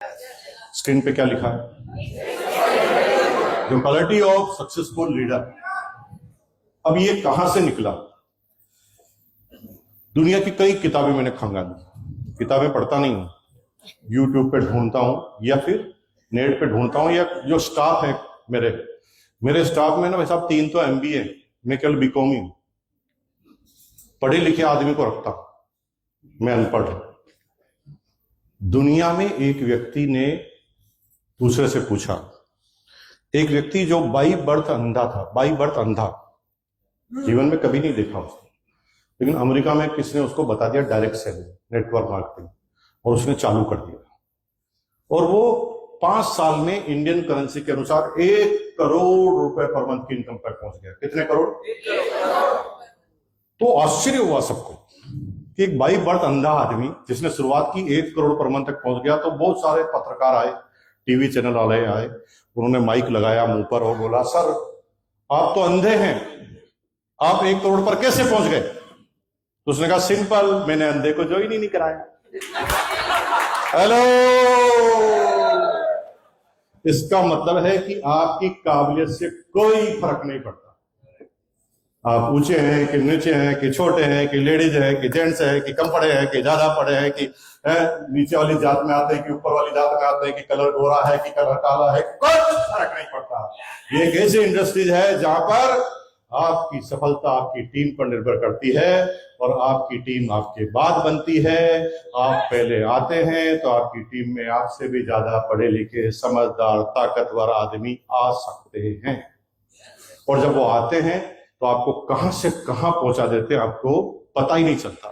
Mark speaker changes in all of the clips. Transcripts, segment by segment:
Speaker 1: Screen पे क्या लिखा है? The quality of successful leader. अब ये कहां से निकला? दुनिया की कई किताबें मैंने खंगाली। किताबें पढ़ता नहीं हूं, यूट्यूब पे ढूंढता हूं या फिर नेट पे ढूंढता हूं, या जो स्टाफ है मेरे स्टाफ में ना भाई साहब 3 तो MBA, मैं केवल बीकॉम ही हूं। पढ़े लिखे आदमी को रखता, मैं अनपढ़। दुनिया में एक व्यक्ति ने दूसरे से पूछा, एक व्यक्ति जो बाई बर्थ अंधा था, बाई बर्थ अंधा, जीवन में कभी नहीं देखा उसने, लेकिन अमेरिका में किसने उसको बता दिया डायरेक्ट सेलिंग, नेटवर्क मार्केटिंग, और उसने चालू कर दिया। और वो 5 साल में इंडियन करेंसी के अनुसार 1 करोड़ रुपए पर मंथ की इनकम तक पहुंच गया। कितने करोड़? 1 करोड़। तो आश्चर्य हुआ सबको कि एक बाई बर्थ अंधा आदमी जिसने शुरुआत की 1 करोड़ पर मंथ तक पहुंच गया। तो बहुत सारे पत्रकार आए, टीवी चैनल वाले आए, उन्होंने माइक लगाया मुंह पर और बोला, सर आप तो अंधे हैं, आप 1 करोड़ पर कैसे पहुंच गए? तो उसने कहा, सिंपल, मैंने अंधे को ज्वाइन ही नहीं कराया। हेलो, इसका मतलब है कि आपकी काबिलियत से कोई फर्क नहीं पड़ता। आप ऊंचे हैं कि नीचे हैं, कि छोटे हैं, कि लेडीज है, कि जेंट्स है, कि कम पढ़े हैं, कि ज्यादा पढ़े हैं, कि नीचे वाली जात में आते हैं कि ऊपर वाली जात में आते हैं, कि कलर गोरा है कि कलर काला है, कुछ फर्क नहीं पड़ता। ये एक ऐसी इंडस्ट्रीज है जहां पर आपकी सफलता आपकी टीम पर निर्भर करती है, और आपकी टीम आपके बाद बनती है। आप पहले आते हैं तो आपकी टीम में आपसे भी ज्यादा पढ़े लिखे, समझदार, ताकतवर आदमी आ सकते हैं, और जब वो आते हैं तो आपको कहां से कहां पहुंचा देते हैं आपको पता ही नहीं चलता।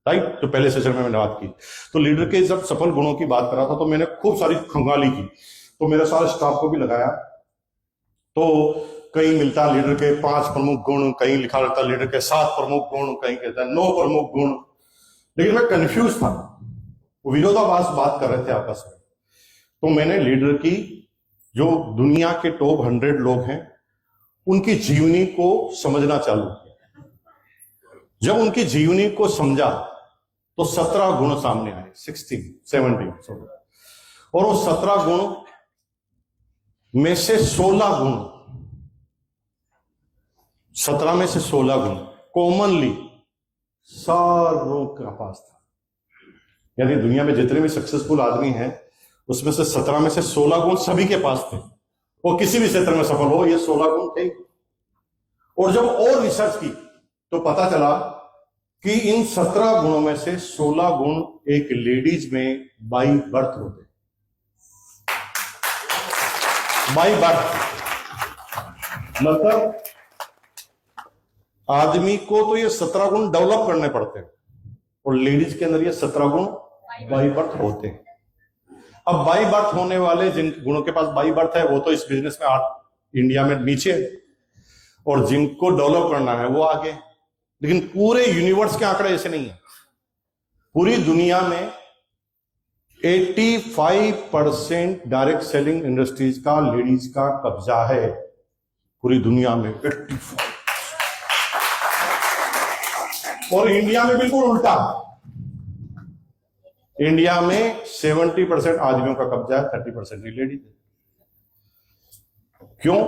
Speaker 1: राइट? तो पहले सेशन में मैंने बात की, तो लीडर के जब सफल गुणों की बात कर रहा था तो मैंने खूब सारी खंगाली की, तो मेरे सारे स्टाफ को भी लगाया। तो कहीं मिलता लीडर के 5 प्रमुख गुण, कहीं लिखा रहता लीडर के 7 प्रमुख गुण, कहीं कहता है 9 प्रमुख गुण, लेकिन मैं कंफ्यूज था। विरोधाभास बात कर रहे थे आपस में। तो मैंने लीडर की जो दुनिया के टॉप 100 लोग हैं उनकी जीवनी को समझना चालू किया। जब उनकी जीवनी को समझा तो 17 गुण सामने आए, 17 और वो 17 गुण में से 16 गुण 17 में से 16 गुण कॉमनली सारों के पास था। यानी दुनिया में जितने भी सक्सेसफुल आदमी हैं उसमें से 17 में से 16 गुण सभी के पास थे। वो किसी भी क्षेत्र में सफल हो, ये 16 गुण थे। और जब और रिसर्च की तो पता चला कि इन 17 गुणों में से 16 गुण एक लेडीज में बाई बर्थ होते। बाई बर्थ मतलब आदमी को तो ये 17 गुण डेवलप करने पड़ते हैं, और लेडीज के अंदर ये 17 गुण बाई बर्थ होते हैं। अब बाई बर्थ होने वाले जिन गुणों के पास बाई बर्थ है वो तो इस बिजनेस में इंडिया में नीचे है, और जिनको डेवलप करना है वो आगे। लेकिन पूरे यूनिवर्स के आंकड़े ऐसे नहीं है। पूरी दुनिया में 85% डायरेक्ट सेलिंग इंडस्ट्रीज का लेडीज का कब्जा है। पूरी दुनिया में 85। और इंडिया में बिल्कुल उल्टा, इंडिया में 70% आदमियों का कब्जा है, 30% लेडीज है। क्यों?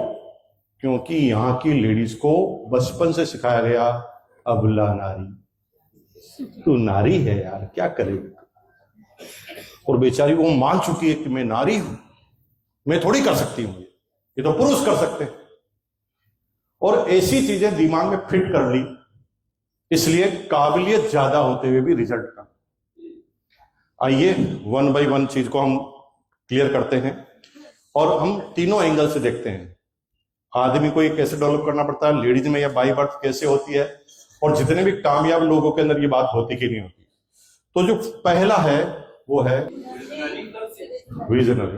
Speaker 1: क्योंकि यहां की लेडीज को बचपन से सिखाया गया, अबला नारी, तू नारी है यार, क्या करेगी। और बेचारी वो मान चुकी है कि मैं नारी हूं, मैं थोड़ी कर सकती हूं, ये तो पुरुष कर सकते हैं। और ऐसी चीजें दिमाग में फिट कर ली, इसलिए काबिलियत ज्यादा होते हुए भी रिजल्ट कम। आइए 1 बाय 1 चीज को हम क्लियर करते हैं, और हम तीनों एंगल से देखते हैं। आदमी को ये कैसे डेवलप करना पड़ता है, लेडीज में यह बाई बर्थ कैसे होती है, और जितने भी कामयाब लोगों के अंदर ये बात होती कि नहीं होती। तो जो पहला है वो है विजनरी।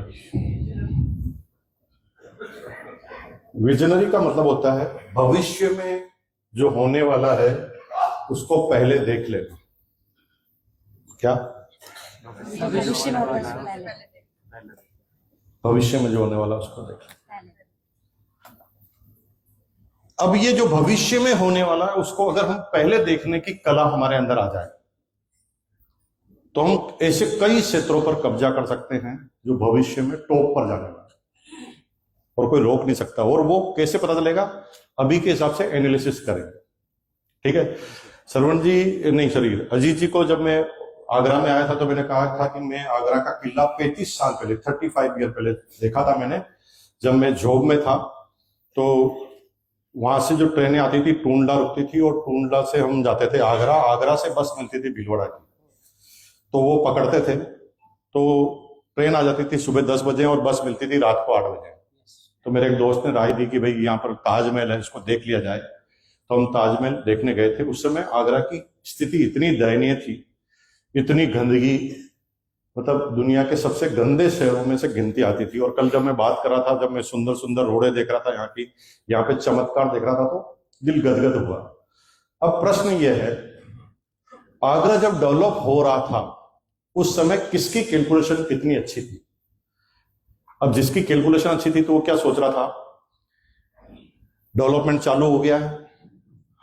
Speaker 1: विजनरी का मतलब होता है भविष्य में जो होने वाला है उसको पहले देख लेना। क्या? भविष्य में जो होने वाला उसको देख लेना। अब ये जो भविष्य में होने वाला है उसको अगर हम पहले देखने की कला हमारे अंदर आ जाए तो हम ऐसे कई क्षेत्रों पर कब्जा कर सकते हैं जो भविष्य में टॉप पर जाने वाले हैं और कोई रोक नहीं सकता। और वो कैसे पता चलेगा? अभी के हिसाब से एनालिसिस करेंगे। ठीक है। सरवण जी नहीं सॉरी अजीत जी को जब मैं आगरा में आया था तो मैंने कहा था कि मैं आगरा का किला 35 साल पहले 35 ईयर पहले देखा था मैंने, जब मैं जॉब में था। तो वहां से जो ट्रेनें आती थी टूंडला रुकती थी और टूंडला से हम जाते थे आगरा, आगरा से बस मिलती थी भीलवाड़ा की, तो वो पकड़ते थे। तो ट्रेन आ जाती थी सुबह 10 बजे और बस मिलती थी रात को 8 बजे। तो मेरे एक दोस्त ने राय दी कि भाई यहाँ पर ताजमहल है, इसको देख लिया जाए। तो हम ताजमहल देखने गए थे। उस समय आगरा की स्थिति इतनी दयनीय थी, इतनी गंदगी, मतलब दुनिया के सबसे गंदे शहरों में से गिनती आती थी। और कल जब मैं बात कर रहा था, जब मैं सुंदर सुंदर रोडें देख रहा था यहाँ की, यहाँ पे चमत्कार देख रहा था, तो दिल गदगद हुआ। अब प्रश्न यह है, आगरा जब डेवलप हो रहा था उस समय किसकी कैलकुलेशन कितनी अच्छी थी? अब जिसकी कैलकुलेशन अच्छी थी तो वो क्या सोच रहा था, डेवलपमेंट चालू हो गया है,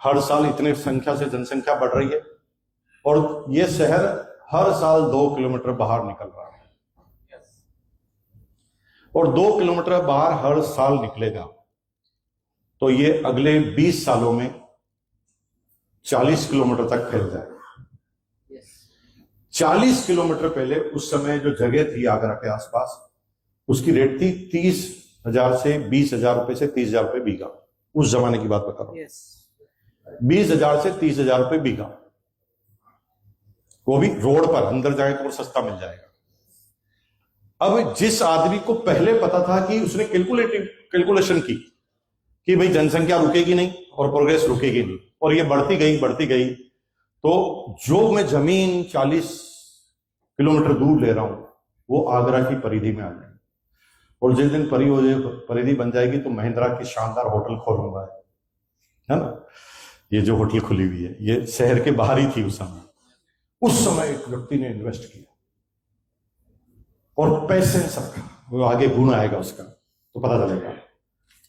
Speaker 1: हर साल इतने संख्या से जनसंख्या बढ़ रही है और ये शहर हर साल 2 किलोमीटर बाहर निकल रहा है और 2 किलोमीटर बाहर हर साल निकलेगा तो ये अगले 20 सालों में 40 किलोमीटर तक फैल जाएगा। 40 किलोमीटर पहले उस समय जो जगह थी आगरा के आसपास, उसकी रेट थी 30,000 से 20,000 रुपए से 30,000 रुपए बीघा। उस जमाने की बात बता रहा हूं। 20,000 से 30,000 रुपए बीघा, वो भी रोड पर, अंदर जाए तो सस्ता मिल जाएगा। अब जिस आदमी को पहले पता था कि उसने कैलकुलेशन की कि भाई जनसंख्या रुकेगी नहीं और प्रोग्रेस रुकेगी नहीं और ये बढ़ती गई, तो जो मैं जमीन 40 किलोमीटर दूर ले रहा हूं वो आगरा की परिधि में आ जाएगी। और जिस दिन परिधि बन जाएगी तो महिंद्रा की शानदार होटल खोलूंगा, है ना। ये जो होटल खुली हुई है ये शहर के बाहर ही थी उस समय। उस समय एक व्यक्ति ने इन्वेस्ट किया और पैसे सबका, वो आगे गुण आएगा उसका तो पता चलेगा।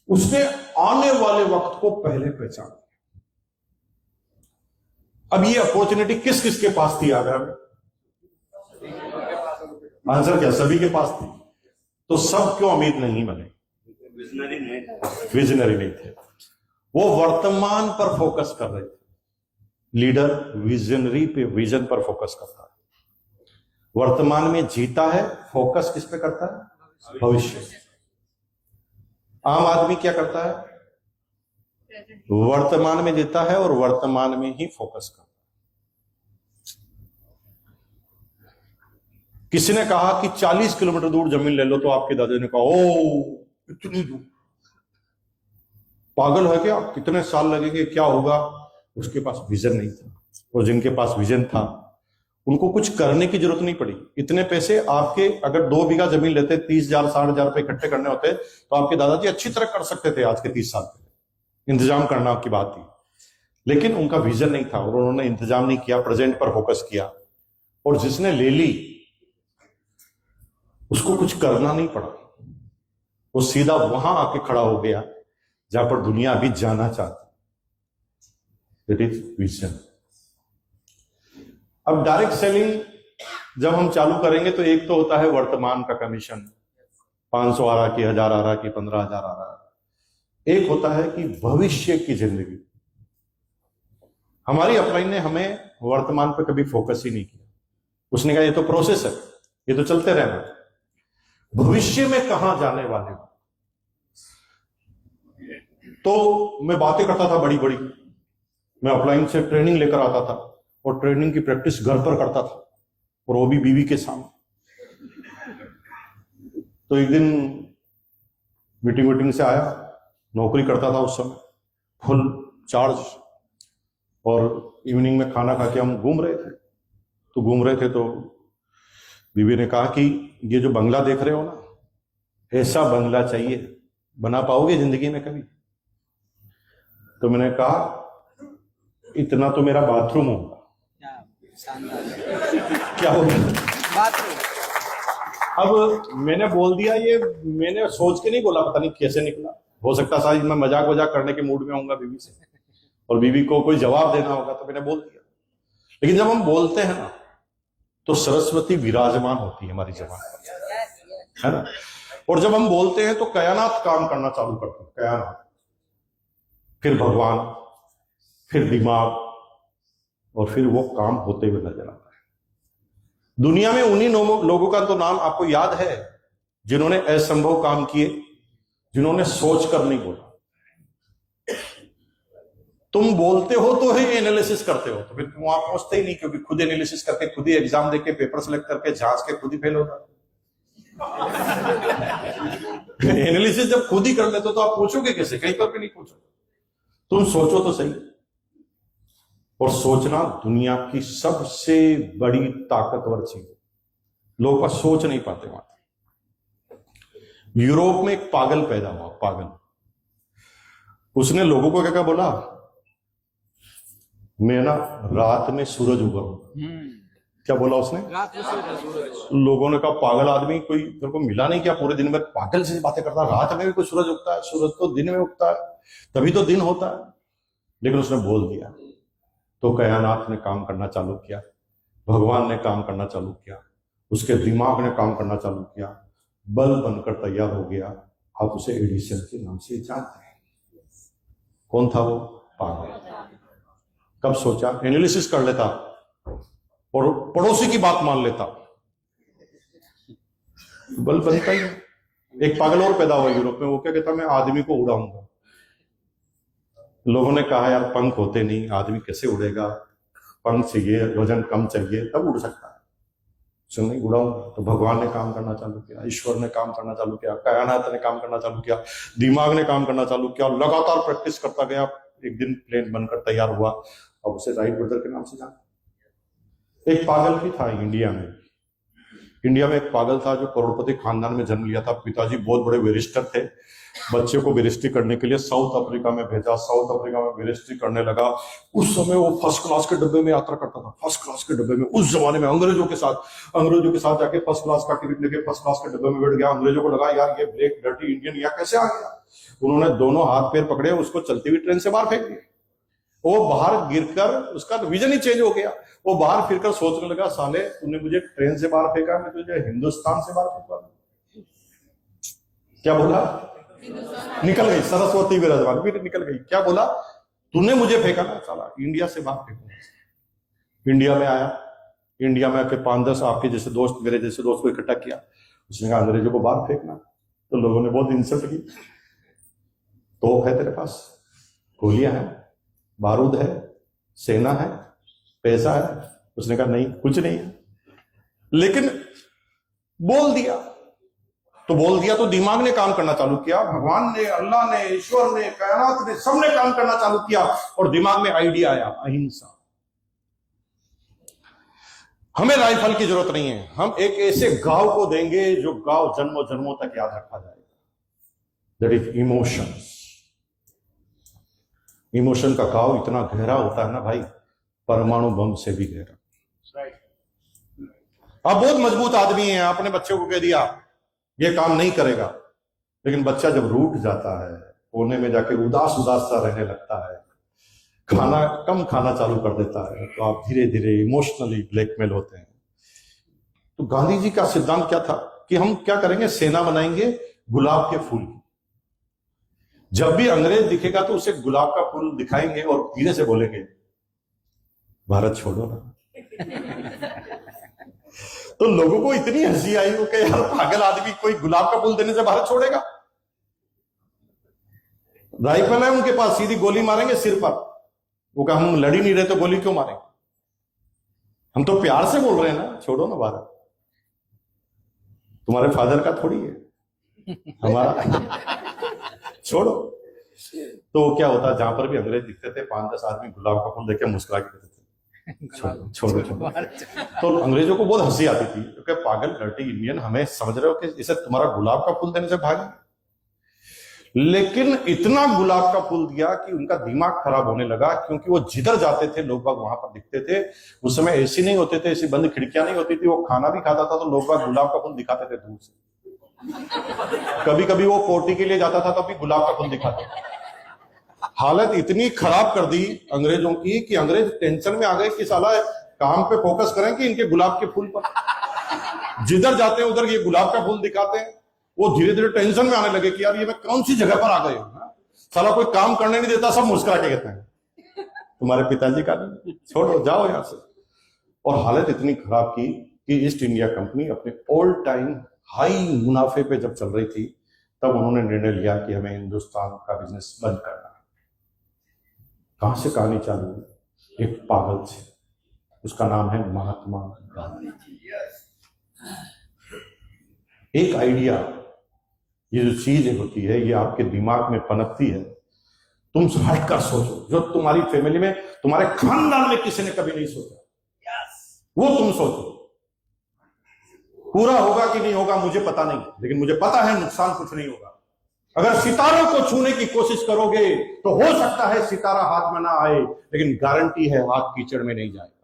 Speaker 1: उसने आने वाले वक्त को पहले पहचान। अब ये अपॉर्चुनिटी किस किस के पास थी आगरा में? आंसर क्या? सभी के पास थी। तो सब क्यों अमीर नहीं बने? विजनरी नहीं थे। वो वर्तमान पर फोकस कर रहे थे। लीडर विजनरी पे, विजन पर फोकस करता है, वर्तमान में जीता है, फोकस किस पे करता है? भविष्य। आम आदमी क्या करता है? वर्तमान में जीता है और वर्तमान में ही फोकस करता है। किसी ने कहा कि 40 किलोमीटर दूर जमीन ले लो, तो आपके दादा ने कहा ओ इतनी दूर, पागल है क्या, कितने साल लगेंगे, क्या होगा? उसके पास विजन नहीं था। और जिनके पास विजन था उनको कुछ करने की जरूरत नहीं पड़ी। इतने पैसे आपके, अगर 2 बीघा जमीन लेते 30,000 60,000 रुपए इकट्ठे करने होते तो आपके दादाजी अच्छी तरह कर सकते थे। आज के 30 साल पहले इंतजाम करना की बात थी, लेकिन उनका विजन नहीं था और उन्होंने इंतजाम नहीं किया, प्रेजेंट पर फोकस किया। और जिसने ले ली उसको कुछ करना नहीं पड़ा, वो सीधा वहां आके खड़ा हो गया जहां पर दुनिया अभी जाना चाहती। It is vision. अब डायरेक्ट सेलिंग जब हम चालू करेंगे तो एक तो होता है वर्तमान का कमीशन, 500 आ रहा कि 1000 आ रहा कि 15,000 आ रहा है। एक होता है कि भविष्य की जिंदगी। हमारी अपलाइन ने हमें वर्तमान पे कभी फोकस ही नहीं किया। उसने कहा ये तो प्रोसेस है, ये तो चलते रहना, भविष्य में कहां जाने वाले हो। तो मैं बातें करता था बड़ी बड़ी, मैं अपलाइन से ट्रेनिंग लेकर आता था और ट्रेनिंग की प्रैक्टिस घर पर करता था और वो भी बीवी के सामने। तो एक दिन मीटिंग से आया, नौकरी करता था उस समय फुल चार्ज, और इवनिंग में खाना खा के हम घूम रहे थे तो बीवी ने कहा कि ये जो बंगला देख रहे हो ना, ऐसा बंगला चाहिए, बना पाओगे जिंदगी में कभी? तो मैंने कहा इतना तो मेरा बाथरूम होगा। क्या होगा? बाथरूम। अब मैंने बोल दिया, ये मैंने सोच के नहीं बोला, पता नहीं कैसे निकला। हो सकता शायद मैं मजाक करने के मूड में आऊंगा बीवी से और बीवी को कोई जवाब देना होगा तो मैंने बोल दिया। लेकिन जब हम बोलते हैं ना तो सरस्वती विराजमान होती है हमारी जबान पर, है ना। और जब हम बोलते हैं तो कायनात काम करना चालू करती है, कायनात, फिर भगवान, फिर दिमाग, और फिर वो काम होते हुए नजर आता है। दुनिया में उन्हीं लोगों का तो नाम आपको याद है जिन्होंने असंभव काम किए, जिन्होंने सोच कर नहीं बोला। तुम बोलते हो तो ही एनालिसिस करते हो, तो फिर तुम वहां पहुंचते ही नहीं, क्योंकि खुद एनालिसिस करके, खुद ही एग्जाम देके, पेपर सेलेक्ट करके, जांच के खुद ही फेल होता। एनालिसिस जब खुद ही कर लेते तो आप पूछोगे कैसे? कहीं पर भी नहीं पूछोगे। तुम सोचो तो सही। और सोचना दुनिया की सबसे बड़ी ताकतवर चीज, लोग बस सोच नहीं पाते। वहां यूरोप में एक पागल पैदा हुआ, पागल। उसने लोगों को क्या क्या बोला, मैं ना रात में सूरज उगाऊंगा। क्या बोला उसने? रात में सूरज। लोगों ने कहा पागल आदमी, कोई तेरे को मिला नहीं क्या पूरे दिन में पागल से बातें करता, रात में भी कोई सूरज उगता है? सूरज तो दिन में उगता है, तभी तो दिन होता है। लेकिन उसने बोल दिया तो कायनात ने काम करना चालू किया, भगवान ने काम करना चालू किया, उसके दिमाग ने काम करना चालू किया, बल्ब बनकर तैयार हो गया। आप उसे एडिसन के नाम से जानते हैं। कौन था वो पागल? कब सोचा? एनालिसिस कर लेता और पड़ोसी की बात मान लेता, बल्ब बनता ही। एक पागल और पैदा हुआ यूरोप में, वो क्या कहता, मैं आदमी को उड़ाऊंगा। लोगों ने कहा यार पंख होते नहीं, आदमी कैसे उड़ेगा, पंख चाहिए, वजन कम चाहिए, तब उड़ सकता है। उसने नहीं उड़ाऊंगा। तो भगवान ने काम करना चालू किया, ईश्वर ने काम करना चालू किया, कायनात ने काम करना चालू किया, दिमाग ने काम करना चालू किया, लगातार प्रैक्टिस करता गया। एक दिन प्लेन बनकर तैयार हुआ। अब उसे राइट ब्रदर के नाम से जाना। एक पागल भी था इंडिया में। इंडिया में एक पागल था जो करोड़पति खानदान में जन्म लिया था। पिताजी बहुत बड़े बैरिस्टर थे। बच्चे को बैरिस्ट्री करने के लिए साउथ अफ्रीका में भेजा। साउथ अफ्रीका में बैरिस्ट्री करने लगा। उस समय वो फर्स्ट क्लास के डब्बे में यात्रा करता था, फर्स्ट क्लास के डब्बे में। उस जमाने में अंग्रेजों के साथ जाके फर्स्ट क्लास का टिकट लेके फर्स्ट क्लास के डब्बे में बैठ गया। अंग्रेजों को लगा यार ये ब्लैक डर्टी इंडियन यहाँ कैसे आ गया। उन्होंने दोनों हाथ पैर पकड़े, उसको चलती हुई ट्रेन से बाहर फेंक दिया। वो बाहर गिरकर उसका विजन ही चेंज हो गया। वो बाहर फिरकर सोचने लगा, साले तूने मुझे ट्रेन से बाहर फेंका, मैं तुझे हिंदुस्तान से बाहर फेंका। क्या बोला? निकल गई सरस्वती विराजमान, फिर निकल गई। क्या बोला? तूने मुझे फेंका ना, साला इंडिया से बाहर फेंकूंगा। इंडिया में आया। इंडिया में आके 5-10 आपके जैसे दोस्त, मेरे जैसे दोस्त को इकट्ठा किया। उसने कहा अंग्रेजों को बाहर फेंकना। तो लोगों ने बहुत इंसल्ट की। तोप है तेरे पास, गोलियां हैं, बारूद है, सेना है, पैसा है? उसने कहा नहीं, कुछ नहीं है। लेकिन बोल दिया तो दिमाग ने काम करना चालू किया। भगवान ने, अल्लाह ने, ईश्वर ने, कायनात ने, सबने काम करना चालू किया। और दिमाग में आइडिया आया, अहिंसा। हमें राइफल की जरूरत नहीं है, हम एक ऐसे गांव को देंगे जो गांव जन्मों जन्मों तक याद रखा जाएगा। That is emotions. इमोशन का घाव इतना गहरा होता है ना भाई, परमाणु बम से भी गहरा। आप बहुत मजबूत आदमी हैं, आपने बच्चे को कह दिया ये काम नहीं करेगा, लेकिन बच्चा जब रूठ जाता है, कोने में जाके उदास सा रहने लगता है, खाना कम खाना चालू कर देता है, तो आप धीरे धीरे इमोशनली ब्लैकमेल होते हैं। तो गांधी जी का सिद्धांत क्या था कि हम क्या करेंगे, सेना बनाएंगे गुलाब के फूल की। जब भी अंग्रेज दिखेगा तो उसे गुलाब का फूल दिखाएंगे और धीरे से बोलेंगे भारत छोड़ो ना। तो लोगों को इतनी हंसी आई वो कि यार पागल आदमी, कोई गुलाब का फूल देने से भारत छोड़ेगा? राइफल है उनके पास, सीधी गोली मारेंगे सिर पर। वो कहा हम लड़ ही नहीं रहे तो गोली क्यों मारेंगे, हम तो प्यार से बोल रहे हैं ना, छोड़ो ना भारत। तुम्हारे फादर का थोड़ी है, हमारा छोड़ो। तो क्या होता, जहां पर भी अंग्रेज दिखते थे 5-10 आदमी गुलाब का फूल देख के मुस्कुरा के कहते थे छोड़ो। तो अंग्रेजों को बहुत हंसी आती थी, क्योंकि पागल डर्टी इंडियन, हमें समझ रहे हो कि इसे तुम्हारा गुलाब का फूल देने से भागे। लेकिन इतना गुलाब का फूल दिया कि उनका दिमाग खराब होने लगा, क्योंकि वो जिधर जाते थे लोग बाग वहां पर दिखते थे। उस समय एसी नहीं होते थे, ऐसी बंद खिड़कियां नहीं होती थी। वो खाना भी खाता था तो लोग बाग गुलाब का फूल दिखाते थे दूर से। कभी कभी वो कोटी के लिए जाता था तो भी गुलाब का फूल दिखाते थे। हालत इतनी खराब कर दी अंग्रेजों की कि अंग्रेज टेंशन में आ गए कि साला काम पे फोकस करें कि इनके गुलाब के फूल पर? जिधर जाते हैं उधर ये गुलाब का फूल दिखाते हैं, वो धीरे धीरे टेंशन में आने लगे कि यार ये मैं कौन सी जगह पर आ गए हूं। साला कोई काम करने नहीं देता, सब मुस्कुरा के कहते हैं तुम्हारे पिताजी का नहीं, छोड़ो जाओ यहां से। और हालत इतनी खराब की कि ईस्ट इंडिया कंपनी अपने ऑल टाइम हाई मुनाफे पे जब चल रही थी, तब उन्होंने निर्णय लिया कि हमें हिंदुस्तान का बिजनेस बंद करना है। कहां से कहानी चालू हुई? एक पागल से, उसका नाम है महात्मा गांधी। एक आइडिया, ये जो चीज होती है ये आपके दिमाग में पनपती है, तुम हटकर सोचो, जो तुम्हारी फैमिली में, तुम्हारे खानदान में किसी ने कभी नहीं सोचा, वो तुम सोचो। पूरा होगा कि नहीं होगा मुझे पता नहीं, लेकिन मुझे पता है नुकसान कुछ नहीं होगा। अगर सितारों को छूने की कोशिश करोगे तो हो सकता है सितारा हाथ में ना आए, लेकिन गारंटी है हाथ कीचड़ में नहीं जाएगा।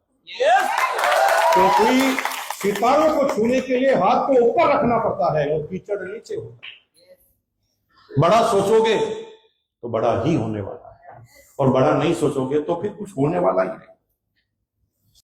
Speaker 1: क्योंकि सितारों को छूने के लिए हाथ को ऊपर रखना पड़ता है और कीचड़ नीचे होता है। बड़ा सोचोगे तो बड़ा ही होने वाला है, और बड़ा नहीं सोचोगे तो फिर कुछ होने वाला ही नहीं।